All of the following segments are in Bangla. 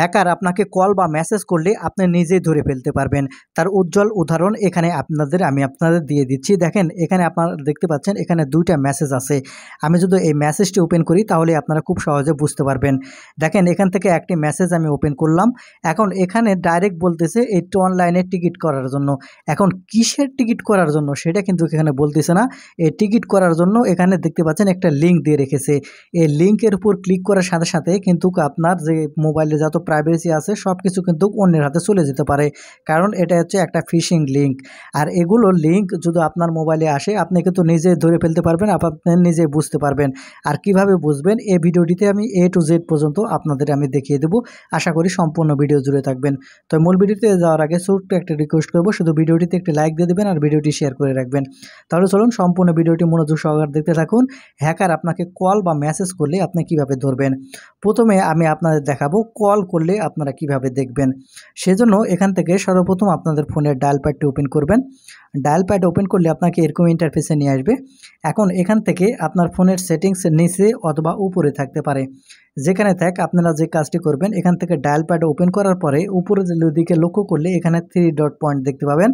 হ্যাকার আপনাকে কল বা মেসেজ করলে আপনি নিজেই ধরে ফেলতে পারবেন। তার উজ্জ্বল উদাহরণ এখানে আমি আপনাদের দিয়ে দিচ্ছি। দেখেন এখানে আপনারা দেখতে পাচ্ছেন এখানে ২ টা মেসেজ আছে। আমি যদি এই মেসেজটি ওপেন করি তাহলে আপনারা খুব সহজে বুঝতে পারবেন। দেখেন এখান থেকে একটি মেসেজ আমি ওপেন করলাম। এখন এখানে ডাইরেক্ট বলতেছে এই অনলাইনে টিকিট করার জন্য। এখন কিসের টিকিট করার জন্য সেটা কিন্তু এখানে বলতেছে না। এই টিকিট করার জন্য এখানে দেখতে পাচ্ছেন একটা লিঙ্ক দিয়ে রেখেছে। এই লিঙ্কের উপর ক্লিক করার সাথে সাথে কিন্তু আপনার যে মোবাইলে যত প্রাইভেসি আছে সব কিছু কিন্তু অন্যের হাতে চলে যেতে পারে, কারণ এটা হচ্ছে একটা ফিশিং লিঙ্ক। আর এগুলো লিঙ্ক যদি আপনার মোবাইলে আসে আপনি কিন্তু নিজে ধরে ফেলতে পারবেন, আপনি নিজে বুঝতে পারবেন। আর কিভাবে বুঝবেন এই ভিডিওটিতে আমি A to Z পর্যন্ত আপনাদের আমি দেখিয়ে দেবো। আশা করি সম্পূর্ণ ভিডিও জুড়ে থাকবেন। তো মূল ভিডিওতে যাওয়ার আগে ছোট্ট একটা রিকোয়েস্ট করবো, শুধু ভিডিওটিতে একটি লাইক দিয়ে দেবেন আর ভিডিওটি শেয়ার করে রাখবেন। তাহলে চলুন সম্পূর্ণ ভিডিওটি মনোযোগ সহকারে দেখতে থাকুন। হ্যাকার আপনাকে কল বা মেসেজ করলে আপনি কিভাবে ধরবেন। প্রথমে আমি আপনাদের দেখাবো কল করলে আপনারা কিভাবে দেখবেন। সেজন্য এখান থেকে সর্বপ্রথম আপনাদের ফোনের ডায়াল প্যাডটি ওপেন করবেন। ডায়াল প্যাড ওপেন করলে আপনাকে এরকম ইন্টারফেসে নিয়ে আসবে। এখন এখান থেকে আপনার ফোনের সেটিংসের নিচে অথবা উপরে থাকতে পারে, যেখানে থাক আপনারা যে কাজটি করবেন এখান থেকে ডায়াল প্যাড ওপেন করার পরে উপরের দিকে লক্ষ্য করলে এখানে 3 ডট পয়েন্ট দেখতে পাবেন।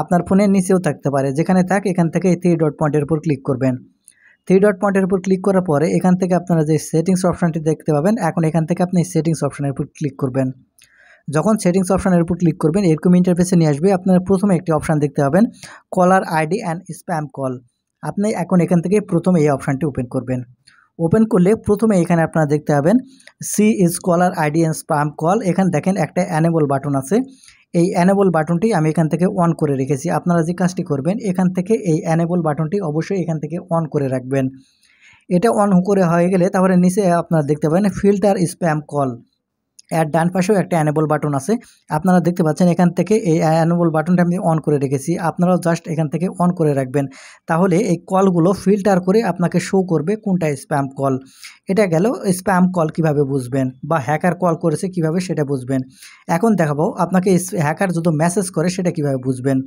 আপনার ফোনের নিচেও থাকতে পারে, যেখানে থাক এখান থেকে এই 3 ডট পয়েন্টের উপর ক্লিক করবেন। 3 ডট পয়েন্টের উপর ক্লিক করার পরে এখান থেকে আপনারা যে সেটিংস অপশানটি দেখতে পাবেন, এখন এখান থেকে আপনি সেটিংস অপশানের উপর ক্লিক করবেন। যখন সেটিংস অপশানের উপর ক্লিক করবেন এরকম ইন্টারফেসে নিয়ে আসবে। আপনারা প্রথমে একটি অপশান দেখতে পাবেন কলার আইডি অ্যান্ড স্প্যাম কল। আপনি এখন এখান থেকে প্রথমে এই অপশানটি ওপেন করবেন। ওপেন করলে প্রথমে এখানে আপনারা দেখতে পাবেন see is caller ID and spam call. এখানে দেখেন একটা অ্যানেবল বাটন আছে। এই অ্যানেবল বাটনটি আমি এখান থেকে অন করে রেখেছি। আপনারা যে কাজটি করবেন এখান থেকে এই অ্যানেবল বাটনটি অবশ্যই এখান থেকে অন করে রাখবেন। এটা অন করে হয়ে গেলে তাহলে নিচে আপনারা দেখতে পাবেন ফিল্টার স্প্যাম কল। এর ডান পাশেও একটা অ্যানেবল বাটন আছে। আপনারা দেখতে পাচ্ছেন এখান থেকে এই অ্যানেবল বাটনটা আমি অন করে রেখেছি। আপনারাও জাস্ট এখান থেকে অন করে রাখবেন। তাহলে এই কলগুলো ফিল্টার করে আপনাকে শো করবে কোনটা স্প্যাম কল। এটা গেল স্প্যাম কল কিভাবে বুঝবেন বা হ্যাকার কল করেছে কিভাবে সেটা বুঝবেন। এখন দেখাবো আপনাকে হ্যাকার যদি মেসেজ করে সেটা কিভাবে বুঝবেন।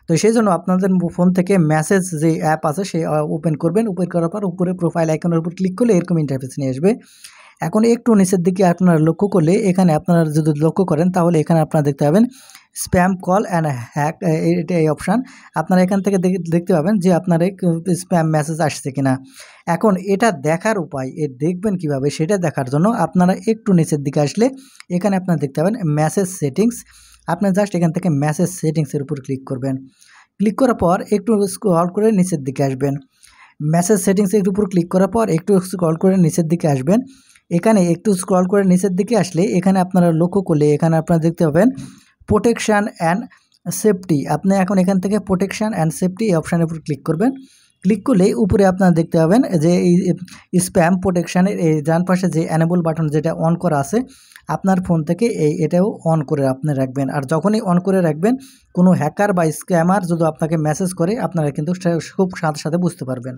তো সেই জন্য আপনাদের ফোন থেকে মেসেজ যে অ্যাপ আছে সেই ওপেন করবেন। ওপেন করার পর উপরে প্রোফাইল আইকনের উপর ক্লিক করলে এরকম ইন্টারফেস নিয়ে আসবে। এখন একটু নিচের দিকে আপনারা লক্ষ্য করলে এখানে আপনারা যদি লক্ষ্য করেন তাহলে এখানে আপনারা দেখতে পাবেন স্প্যাম কল অ্যান্ড হ্যাক, এটা এই অপশান। আপনারা এখান থেকে দেখতে পাবেন যে আপনার স্প্যাম মেসেজ আসছে কিনা। এখন এটা দেখার উপায় দেখবেন কিভাবে সেটা দেখার জন্য আপনারা একটু নিচের দিকে আসলে এখানে আপনারা দেখতে পাবেন মেসেজ সেটিংস। আপনার জাস্ট এখান থেকে মেসেজ সেটিংসের উপর ক্লিক করবেন। ক্লিক করার পর একটু স্ক্রল করে নিচের দিকে আসবেন। মেসেজ সেটিংসের উপর ক্লিক করার পর একটু স্ক্রল করে নিচের দিকে আসবেন। এখানে একটু স্ক্রল করে নিচের দিকে আসলে এখানে আপনারা লক্ষ্য করলে এখানে আপনারা দেখতে পাবেন প্রোটেকশান অ্যান্ড সেফটি। আপনি এখন এখান থেকে প্রোটেকশান অ্যান্ড সেফটি এই অপশানের উপর ক্লিক করবেন। ক্লিক করলে উপরে আপনারা দেখতে পাবেন যে এই স্প্যাম প্রোটেকশানের এই ডান পাশে যে অ্যানেবল বাটন যেটা অন করা আছে আপনার ফোন থেকে এটাও অন করে আপনি রাখবেন। আর যখনই অন করে রাখবেন কোনো হ্যাকার বা স্ক্যামার যদি আপনাকে মেসেজ করে আপনারা কিন্তু খুব সাথে সাথে বুঝতে পারবেন।